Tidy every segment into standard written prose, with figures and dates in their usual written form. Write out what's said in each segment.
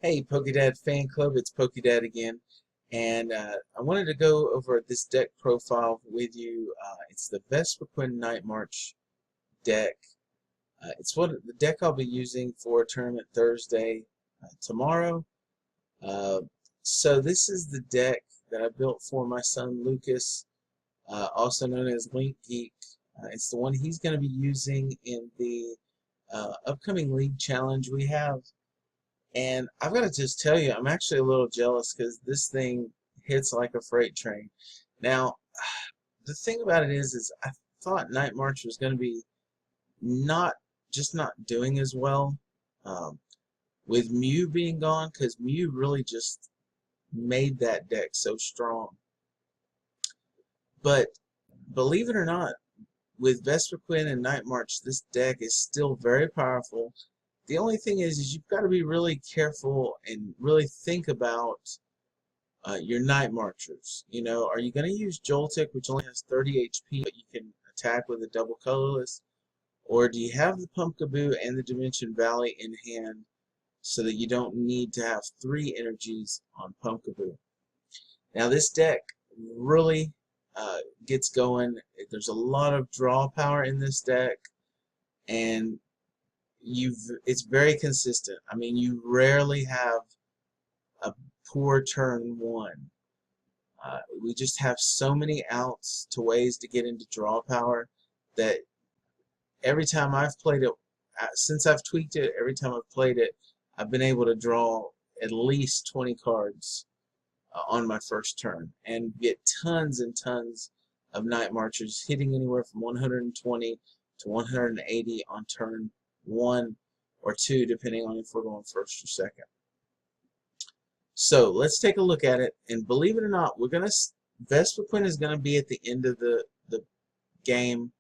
Hey, PokéDad fan club, it's PokéDad again, and I wanted to go over this deck profile with you. It's the Vespiquen Night March deck. It's what the deck I'll be using for tournament Thursday tomorrow. Uh, so this is the deck that I built for my son Lucas, also known as Link Geek. It's the one he's going to be using in the upcoming league challenge we have. And I've got to just tell you, I'm actually a little jealous because this thing hits like a freight train. Now, the thing about it is I thought Night March was going to be not not doing as well um, with Mew being gone, because Mew really just made that deck so strong. But believe it or not, with Vespiquen and Night March, this deck is still very powerful. The only thing is you've got to be really careful and really think about your Night Marchers. You know, are you going to use Joltik, which only has 30 HP, but you can attack with a double colorless? Or do you have the Pumpkaboo and the Dimension Valley in hand so that you don't need to have 3 energies on Pumpkaboo? Now this deck really gets going. There's a lot of draw power in this deck, and it's very consistent. I mean, you rarely have a poor turn 1. We just have so many outs to ways to get into draw power that every time I've played it, since I've tweaked it, every time I've played it, I've been able to draw at least 20 cards on my first turn and get tons and tons of Night Marchers, hitting anywhere from 120 to 180 on turn 1 or 2, depending on if we're going first or second. So let's take a look at it, and believe it or not, Vespiquen is gonna be at the end of the game.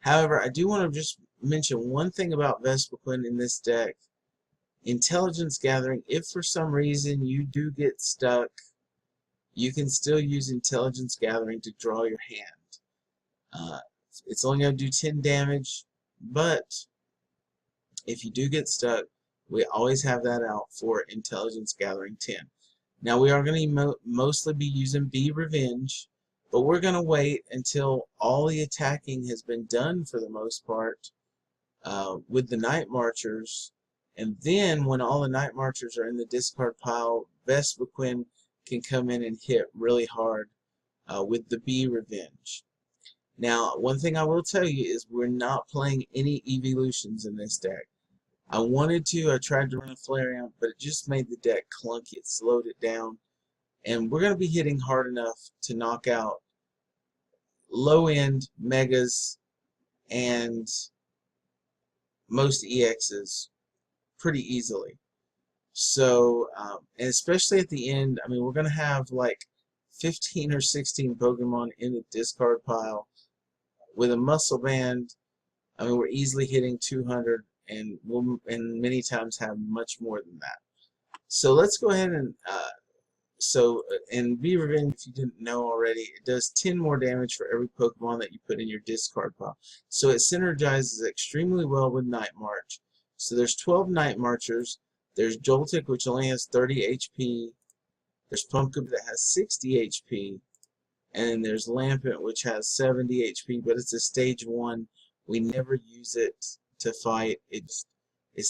However, I do want to just mention one thing about Vespiquen in this deck. Intelligence Gathering, if for some reason you do get stuck, you can still use Intelligence Gathering to draw your hand. It's only going to do 10 damage, but if you do get stuck, we always have that out for Intelligence Gathering 10. Now we are going to mostly be using Be Revenge, but we're going to wait until all the attacking has been done for the most part with the Night Marchers, and then when all the Night Marchers are in the discard pile, Vespiquen can come in and hit really hard with the Be Revenge. Now, one thing I will tell you is we're not playing any evolutions in this deck. I tried to run a Flareon, but it just made the deck clunky. It slowed it down. And we're going to be hitting hard enough to knock out low-end Megas and most EXs pretty easily. So, and especially at the end, I mean, we're going to have like 15 or 16 Pokemon in the discard pile. With a Muscle Band, I mean, we're easily hitting 200, and and many times have much more than that. So let's go ahead and and Be Revenge, if you didn't know already, it does 10 more damage for every Pokemon that you put in your discard pile. So it synergizes extremely well with Night March. So there's 12 Night Marchers. There's Joltik, which only has 30 HP. There's Pumpkaboo that has 60 HP. And then there's Lampent, which has 70 HP, but it's a stage 1. We never use it to fight. It's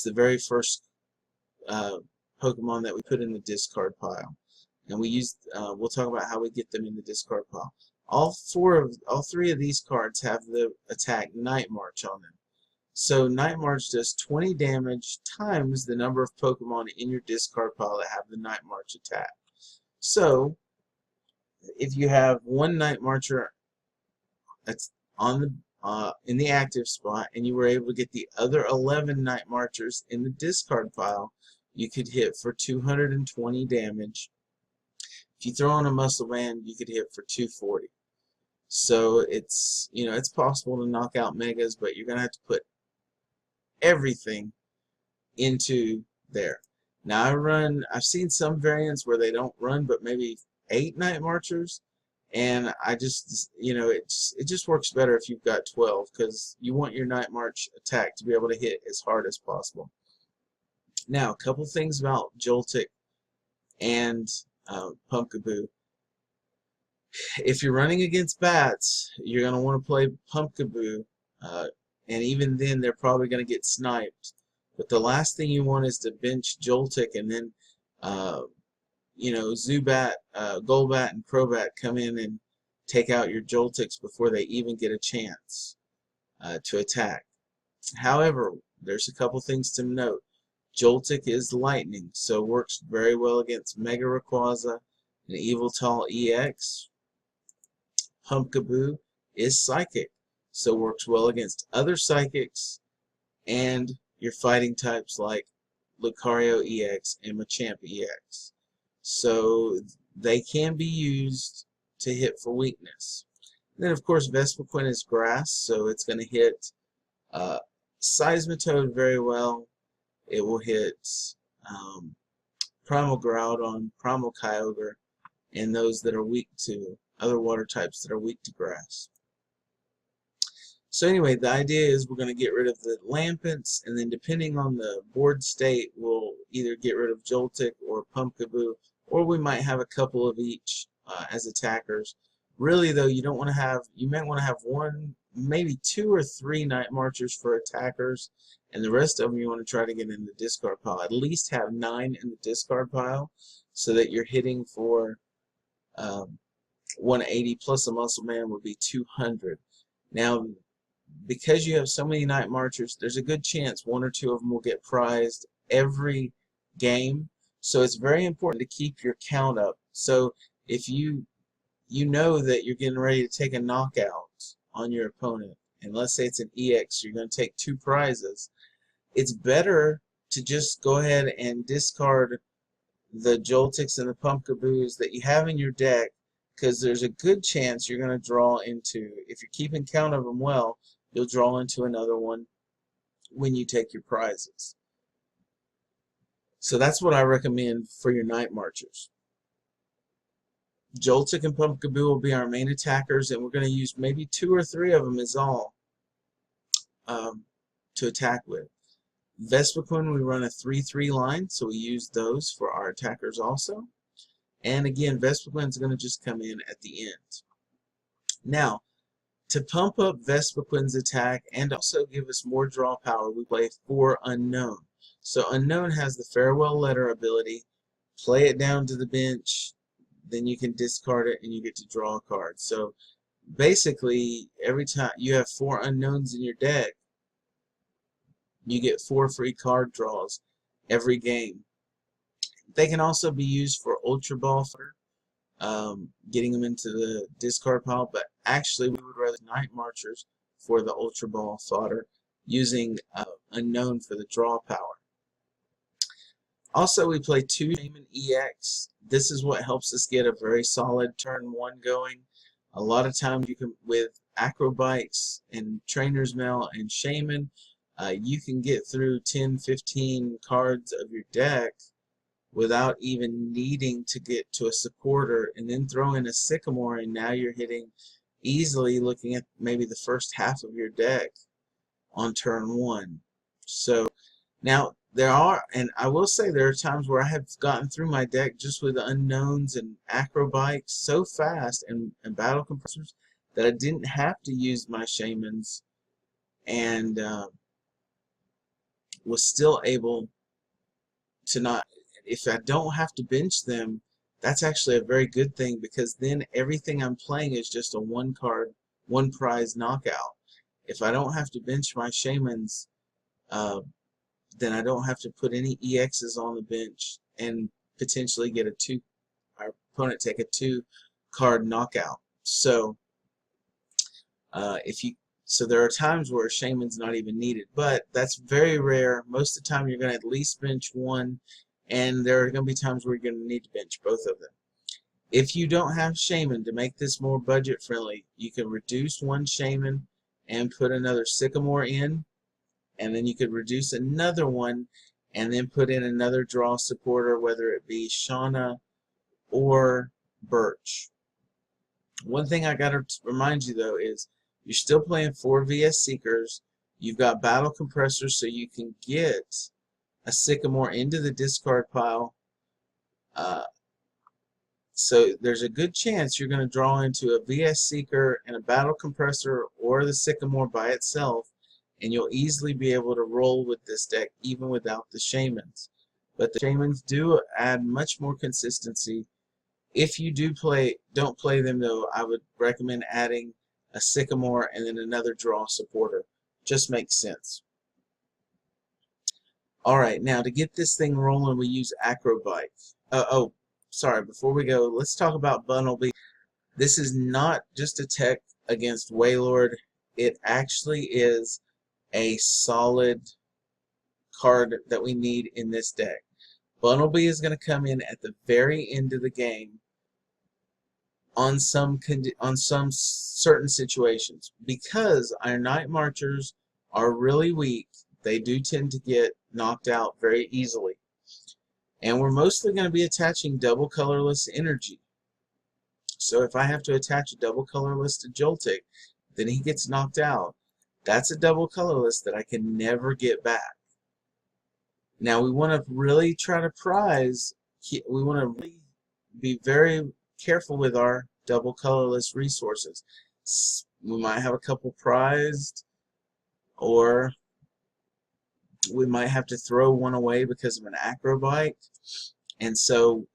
the very first Pokemon that we put in the discard pile. And we'll talk about how we get them in the discard pile. All 3 of these cards have the attack Night March on them. So Night March does 20 damage times the number of Pokemon in your discard pile that have the Night March attack. So if you have one Night Marcher that's on in the active spot, and you were able to get the other 11 Night Marchers in the discard pile, you could hit for 220 damage. If you throw on a Muscle Band, you could hit for 240. So it's possible to knock out Megas, but you're gonna have to put everything into there. Now I've seen some variants where they don't run but maybe 8 Night Marchers, and it just works better if you've got 12, because you want your Night March attack to be able to hit as hard as possible. Now, a couple things about Joltik and Pumpkaboo. If you're running against bats, you're going to want to play Pumpkaboo, and even then they're probably going to get sniped. But the last thing you want is to bench Joltik and then you know, Zubat, Golbat, and Crobat come in and take out your Joltiks before they even get a chance to attack. However, there's a couple things to note. Joltik is lightning, so works very well against Mega Rayquaza and Eviltal EX. Pumpkaboo is psychic, so works well against other psychics and your fighting types like Lucario EX and Machamp EX. So they can be used to hit for weakness. And then of course Vespiquen is grass, so it's going to hit Seismitoad very well. It will hit Primal Groudon, Primal Kyogre, and those that are weak to other water types that are weak to grass. So anyway, the idea is we're going to get rid of the Lampents, and then depending on the board state, we'll either get rid of Joltik or Pumpkaboo, or we might have a couple of each as attackers. Really though, you don't want to have, you might want to have one, maybe 2 or 3 Night Marchers for attackers, and the rest of them you want to try to get in the discard pile. At least have 9 in the discard pile so that you're hitting for 180 plus a Muscle Man would be 200. Now, because you have so many Night Marchers, there's a good chance 1 or 2 of them will get prized every game. So it's very important to keep your count up. So if you know that you're getting ready to take a knockout on your opponent, and let's say it's an EX, you're going to take 2 prizes, it's better to just go ahead and discard the Joltiks and the Pumpkaboos that you have in your deck, because there's a good chance you're going to draw into, if you're keeping count of them well, you'll draw into another one when you take your prizes. So that's what I recommend for your Night Marchers. Joltik and Pumpkaboo will be our main attackers, and we're going to use maybe 2 or 3 of them is all to attack with. Vespiquen, we run a 3-3 line, so we use those for our attackers also. And again, Vespiquen is going to just come in at the end. Now, to pump up Vespiquen's attack and also give us more draw power, we play 4 Unknown. So Unknown has the Farewell Letter ability. Play it down to the bench, then you can discard it and you get to draw a card. So basically, every time you have 4 Unknowns in your deck, you get 4 free card draws every game. They can also be used for Ultra Ball fodder, getting them into the discard pile, but actually we would rather Night Marchers for the Ultra Ball fodder, using Unknown for the draw power. Also, we play 2 Shaman EX. This is what helps us get a very solid turn 1 going. A lot of times you can, with Acrobikes and Trainer's Mail and Shaman, you can get through 10-15 cards of your deck without even needing to get to a supporter, and then throw in a Sycamore, and now you're hitting easily, looking at maybe the first half of your deck on turn 1. So now there are, and I will say there are times where I have gotten through my deck just with Unknowns and Acrobikes so fast and Battle Compressors that I didn't have to use my Shamans, and was still able to not, if I don't have to bench them, that's actually a very good thing, because then everything I'm playing is just a 1 card, 1 prize knockout. If I don't have to bench my Shamans, then I don't have to put any EXs on the bench and potentially get our opponent take a 2 card knockout. So so there are times where Shaman's not even needed, but that's very rare. Most of the time you're going to at least bench 1, and there are going to be times where you're going to need to bench both of them. If you don't have Shaman, to make this more budget friendly, you can reduce 1 Shaman and put another Sycamore in, and then you could reduce another one and then put in another draw supporter, whether it be Shauna or Birch. One thing I got to remind you though is you're still playing 4 VS Seekers. You've got Battle Compressors, so you can get a Sycamore into the discard pile. So there's a good chance you're going to draw into a VS Seeker and a Battle Compressor or the Sycamore by itself, and you'll easily be able to roll with this deck even without the Shamans. But the Shamans do add much more consistency. If you don't play them though, I would recommend adding a Sycamore and then another draw supporter. Just makes sense. Alright, now to get this thing rolling, we use Acrobike. Sorry, before we go, let's talk about Bunnelby. This is not just a tech against Waylord. It actually is a solid card that we need in this deck. Bunnelby is going to come in at the very end of the game on some certain situations. Because our Night Marchers are really weak, they do tend to get knocked out very easily. And we're mostly going to be attaching double colorless energy. So if I have to attach a double colorless to Joltik, then he gets knocked out. That's a double colorless that I can never get back. Now we want to really try to prize, we want to really be very careful with our double colorless resources. We might have a couple prized, or we might have to throw one away because of an Acrobike. And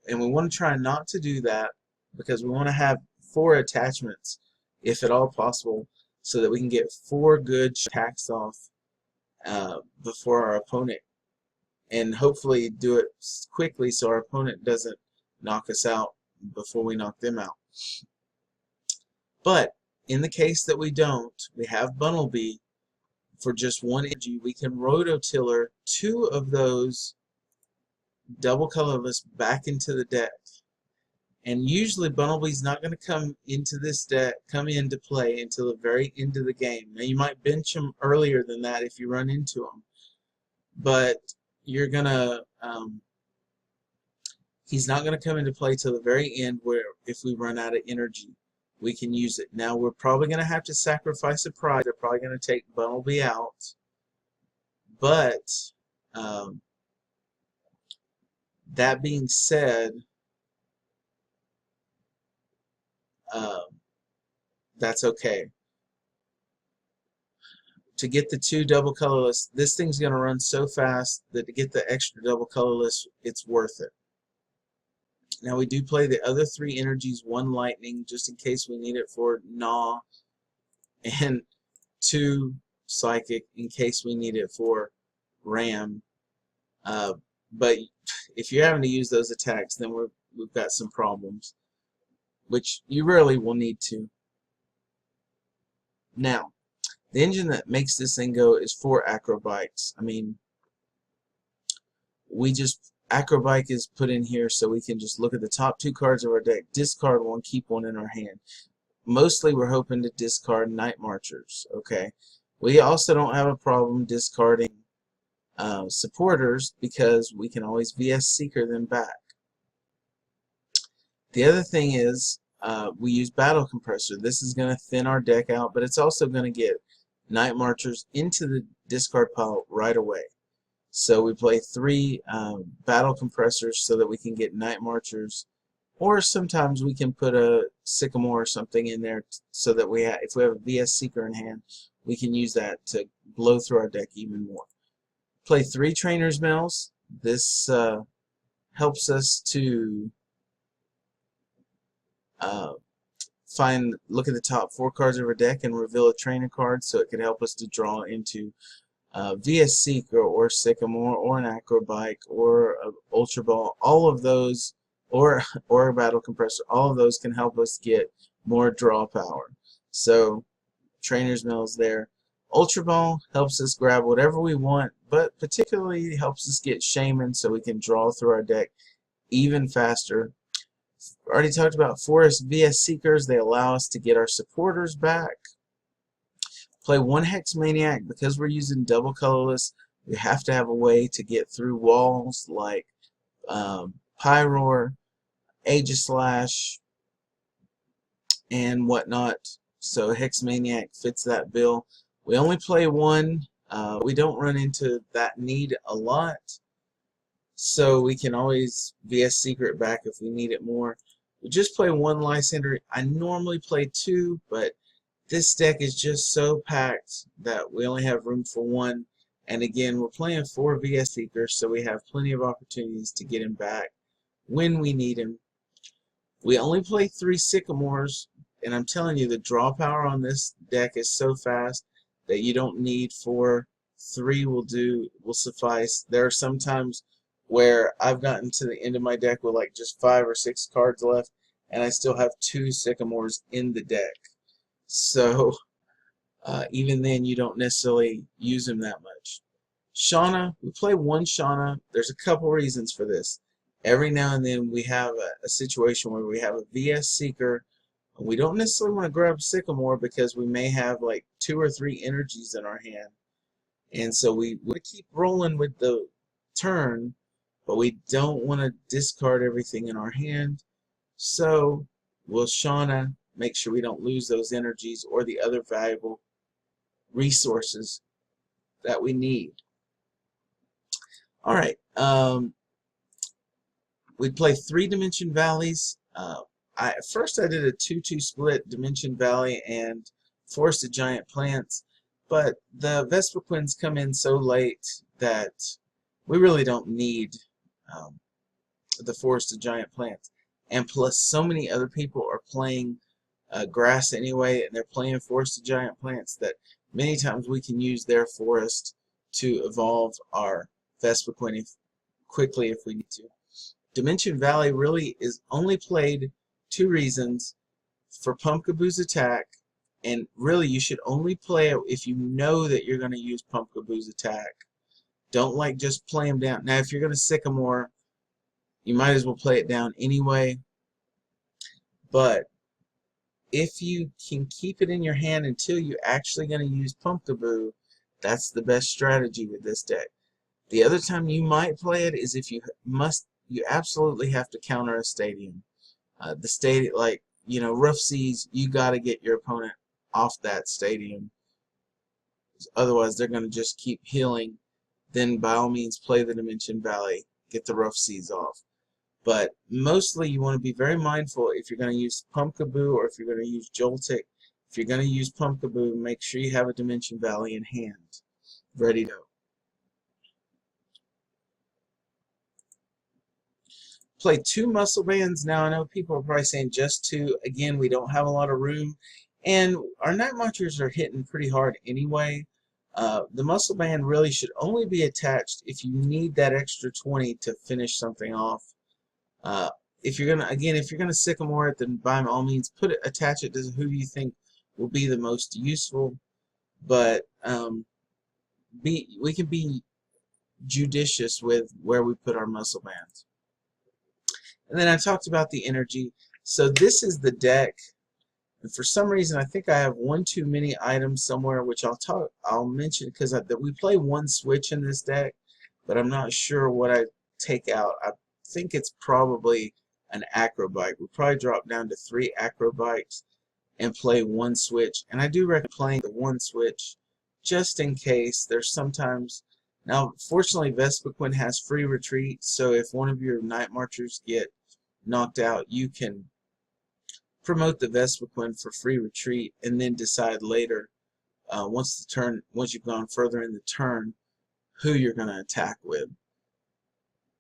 we want to try not to do that, because we want to have 4 attachments, if at all possible, so that we can get 4 good attacks off before our opponent, and hopefully do it quickly so our opponent doesn't knock us out before we knock them out. But in the case that we don't, we have Bunnelby. For just 1 energy, we can rototiller 2 of those double colorless back into the deck. And usually Bunnelby's not going to come into play until the very end of the game. Now you might bench him earlier than that if you run into him, but you're gonna he's not going to come into play till the very end, where if we run out of energy, we can use it. Now we're probably going to have to sacrifice a prize. They're probably going to take Bunnelby out, but that being said, that's okay. To get the 2 double colorless, this thing's going to run so fast that to get the extra double colorless, it's worth it. Now we do play the other 3 energies, 1 lightning just in case we need it for Gnaw, and 2 psychic in case we need it for Ram. But if you're having to use those attacks, then we've got some problems, which you rarely will need to. Now, the engine that makes this thing go is 4 Acrobikes. I mean, Acrobike is put in here so we can just look at the top 2 cards of our deck, discard 1, keep 1 in our hand. Mostly we're hoping to discard Night Marchers, okay? We also don't have a problem discarding supporters, because we can always VS Seeker them back. The other thing is we use Battle Compressor. This is going to thin our deck out, but it's also going to get Night Marchers into the discard pile right away. So we play 3 Battle Compressors so that we can get Night Marchers, or sometimes we can put a Sycamore or something in there so that if we have a VS Seeker in hand, we can use that to blow through our deck even more. Play 3 Trainer's Mails. This helps us to look at the top 4 cards of our deck and reveal a trainer card, so it can help us to draw into VS Seeker or Sycamore or an Acrobike or an Ultra Ball. All of those, or a Battle Compressor, all of those can help us get more draw power. So Trainer's Mills there. Ultra Ball helps us grab whatever we want, but particularly helps us get Shaman so we can draw through our deck even faster. Already talked about Forest VS Seekers. They allow us to get our supporters back. Play 1 Hex Maniac. Because we're using double colorless, we have to have a way to get through walls like Pyroar, Aegislash, and whatnot. So Hex Maniac fits that bill. We only play 1. We don't run into that need a lot. so we can always VS Secret back if we need it more. We just play one Lysander. I normally play two, but this deck is just so packed that we only have room for one. And again, we're playing 4 VS Seekers, so we have plenty of opportunities to get him back when we need him. We only play 3 Sycamores, and I'm telling you, the draw power on this deck is so fast that you don't need 4. 3 will suffice. There are some times where I've gotten to the end of my deck with like just 5 or 6 cards left, and I still have 2 Sycamores in the deck. So even then, you don't necessarily use them that much. Shauna, we play 1 Shauna. There's a couple reasons for this. Every now and then we have a situation where we have a VS Seeker. We don't necessarily want to grab Sycamore because we may have like 2 or 3 energies in our hand. And so we want to keep rolling with the turn, but we don't want to discard everything in our hand. So we'll Shauna, make sure we don't lose those energies or the other valuable resources that we need. All right. We play 3 Dimension Valleys. First I did a 2-2 split, Dimension Valley and Forest of Giant Plants, but the Vespiquens come in so late that we really don't need the Forest of Giant Plants. And plus, so many other people are playing grass anyway, and they're playing Forest of Giant Plants that many times we can use their forest to evolve our Vespiquen quickly if we need to. Dimension Valley really is only played 2 reasons: for Pumpkaboo's attack, and really you should only play it if you know that you're going to use Pumpkaboo's attack. Don't like just play him down. Now if you're going to Sycamore, you might as well play it down anyway, but if you can keep it in your hand until you're actually going to use Pumpkaboo, that's the best strategy with this deck. The other time you might play it is if you absolutely have to counter a stadium. The stadium, like, you know, Rough Seas, you got to get your opponent off that stadium. Otherwise, they're going to just keep healing. Then, by all means, play the Dimension Valley, get the Rough Seas off. But mostly, you want to be very mindful if you're going to use Pumpkaboo or if you're going to use Joltik. If you're going to use Pumpkaboo, make sure you have a Dimension Valley in hand, ready to go. Play 2 Muscle Bands. Now I know people are probably saying just 2. Again, we don't have a lot of room, and our Night Marchers are hitting pretty hard anyway. The Muscle Band really should only be attached if you need that extra 20 to finish something off. If you're gonna Sycamore it, then by all means attach it to who you think will be the most useful. But we can be judicious with where we put our Muscle Bands. And then I talked about the energy. So this is the deck, and for some reason I think I have one too many items somewhere, which I'll mention because we play 1 switch in this deck, but I'm not sure what I take out. I think it's probably an Acrobike. We'll probably drop down to 3 Acrobikes and play 1 switch. And I do recommend playing the 1 switch just in case. There's sometimes. Now, fortunately, Vespiquen has free retreat, so if one of your Night Marchers get knocked out, you can promote the Vespiquen for free retreat, and then decide later, once you've gone further in the turn, who you're going to attack with.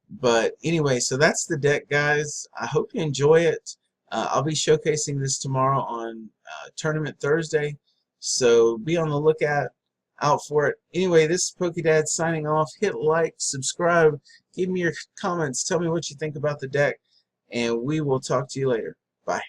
But anyway, so that's the deck, guys. I hope you enjoy it. I'll be showcasing this tomorrow on Tournament Thursday, so be on the lookout out for it. Anyway, this is PokeDad signing off. Hit like, subscribe, give me your comments, tell me what you think about the deck, and we will talk to you later. Bye.